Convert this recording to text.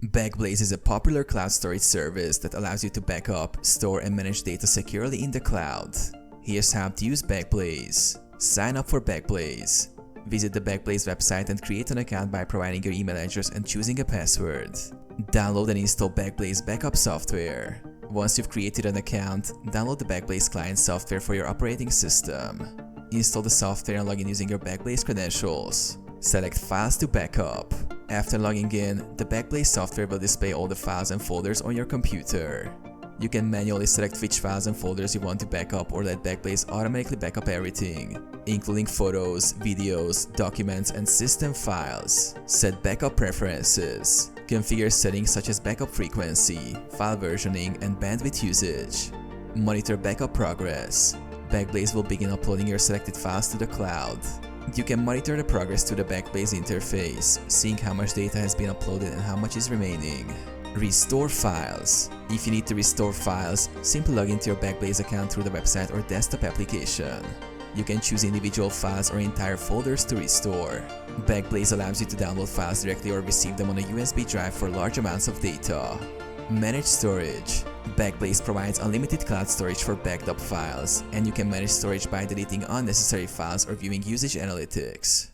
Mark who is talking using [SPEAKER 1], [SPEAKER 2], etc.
[SPEAKER 1] Backblaze is a popular cloud storage service that allows you to backup, store, and manage data securely in the cloud. Here's how to use Backblaze. Sign up for Backblaze. Visit the Backblaze website and create an account by providing your email address and choosing a password. Download and install Backblaze backup software. Once you've created an account, download the Backblaze client software for your operating system. Install the software and log in using your Backblaze credentials. Select Files to Backup. After logging in, the Backblaze software will display all the files and folders on your computer. You can manually select which files and folders you want to backup or let Backblaze automatically backup everything, including photos, videos, documents, and system files. Set backup preferences. Configure settings such as backup frequency, file versioning, and bandwidth usage. Monitor backup progress. Backblaze will begin uploading your selected files to the cloud. You can monitor the progress to the Backblaze interface, seeing how much data has been uploaded and how much is remaining. Restore files. If you need to restore files, simply log into your Backblaze account through the website or desktop application. You can choose individual files or entire folders to restore. Backblaze allows you to download files directly or receive them on a USB drive for large amounts of data. Manage storage. Backblaze provides unlimited cloud storage for backed up files, and you can manage storage by deleting unnecessary files or viewing usage analytics.